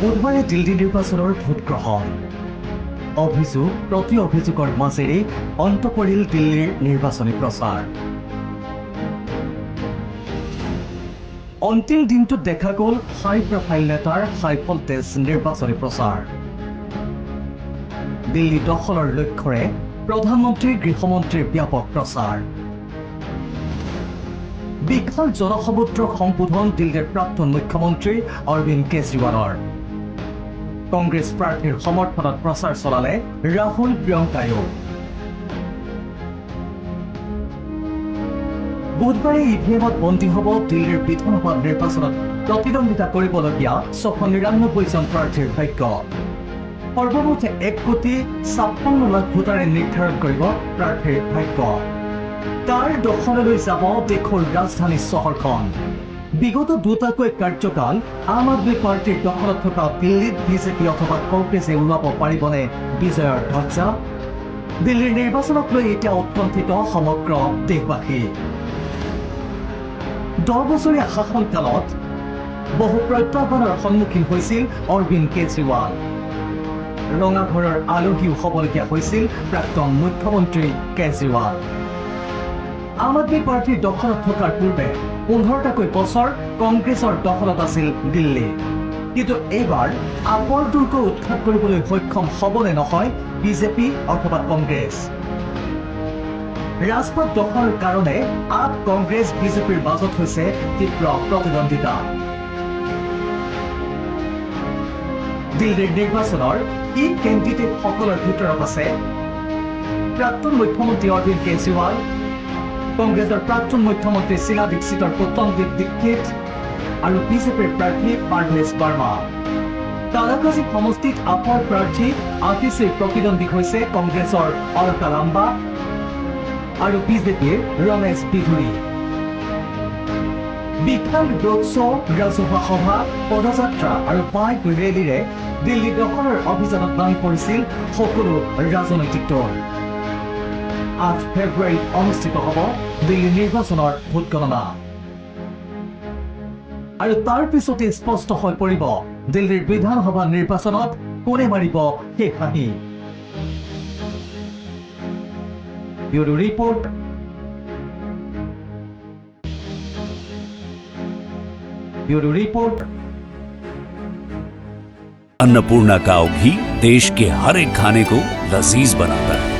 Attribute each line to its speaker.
Speaker 1: বুধবাৰে দিল্লী নিৰ্বাচনৰ ভোটগ্ৰহণ অভিযোগ প্ৰতি অভিযোগৰ মাজেৰে অন্ত পৰিল দিল্লীৰ নিৰ্বাচনী প্ৰচাৰ। অন্তিম দিনটোত দেখা গ'ল হাই প্ৰফাইল নেতাৰ হাই ভল্টেজ নিৰ্বাচনী প্ৰচাৰ। দিল্লী দখলৰ লক্ষ্যৰে প্ৰধানমন্ত্ৰী গৃহমন্ত্ৰীৰ ব্যাপক প্ৰচাৰ। বিশাল জনসমুদ্ৰক সম্বোধন দিল্লীৰ প্ৰাক্তন মুখ্যমন্ত্ৰী অৰবিন্দ কেজৰিৱালৰ। কংগ্ৰেছ প্ৰাৰ্থীৰ সমৰ্থনত প্ৰচাৰ চলালে ৰাহুল প্ৰিয়ংকায়ো। বুধবাৰে ইভিএমত বন্দী হ'ব দিল্লীৰ বিধানসভা নিৰ্বাচনত প্ৰতিদ্বন্দ্বিতা কৰিবলগীয়া 699 জন প্ৰাৰ্থীৰ ভাগ্য। সৰ্বমুঠ 1,56,00,000 ভোটাৰে নিৰ্ধাৰণ কৰিব প্ৰাৰ্থীৰ ভাগ্য। তাৰ দখললৈ যাব দেশৰ ৰাজধানী চহৰখন। বিগত দুটাকৈ কাৰ্যকাল আম আদমি পাৰ্টিৰ দখলত থকা দিল্লীত বিজেপি অথবা কংগ্ৰেছে ওলাব পাৰিবনে বিজয়ৰ ধ্বজা? দিল্লীৰ নিৰ্বাচনক লৈ এতিয়া উৎকণ্ঠিত সমগ্ৰ দেশবাসী। 10 বছৰীয়া শাসনকালত বহু প্ৰত্যাহ্বানৰ সন্মুখীন হৈছিল অৰবিন্দ কেজৰিৱাল। ৰঙাঘৰৰ আলহীও হ'বলগীয়া হৈছিল প্ৰাক্তন মুখ্যমন্ত্ৰী কেজৰিৱাল। আম আদমি পাৰ্টিৰ দখলত থকাৰ পূৰ্বে 15টাকৈ বছৰ কংগ্ৰেছৰ দখলত আছিল দিল্লী। কিন্তু এইবাৰ আপৰ দুৰ্গ উৎখাত কৰিবলৈ সক্ষম হ'বনে নহয় বিজেপি অথবা কংগ্ৰেছ? ৰাজপথ দখলৰ কাৰণে আপ কংগ্ৰেছ বিজেপিৰ মাজত হৈছে তীব্ৰ প্ৰতিদ্বন্দ্বিতা। দিল্লীৰ নিৰ্বাচনৰ ই কেণ্ডিডেটসকলৰ ভিতৰত আছে প্ৰাক্তন মুখ্যমন্ত্ৰী অৰবিন্দ কেজৰিৱাল, কংগ্ৰেছৰ প্ৰাক্তন মুখ্যমন্ত্ৰী শীলা দীক্ষিতৰ পুত্ৰমজিৎ দীক্ষিত আৰু বিজেপিৰ প্ৰাৰ্থী পাৰভেজ বাৰ্মা। কালাকাজি সমষ্টিত আপৰ প্ৰাৰ্থী আতিশীৰ প্ৰতিদ্বন্দ্বী হৈছে কংগ্ৰেছৰ অলকা লাম্বা আৰু বিজেপিৰ ৰমেশ বিধুৰী। বিশাল ৰোড শ্ব', ৰাজহুৱা সভা, পদযাত্ৰা আৰু বাইক ৰেলীৰে দিল্লী দখলৰ অভিযানত নামি পৰিছিল সকলো ৰাজনৈতিক দল। 8 ফেব্ৰুৱাৰীত অনুষ্ঠিত হ'ব দিল্লী নিৰ্বাচনৰ ভোটগণনা। আৰু তাৰ পিছতে স্পষ্ট হৈ পৰিব দিল্লীৰ বিধানসভা নিৰ্বাচনত কোনে মাৰিব শেষ হাঁহি। Bureau report. Bureau report.
Speaker 2: Annapurna काव घी देश के हर एक खाने को लजीज बनाता है।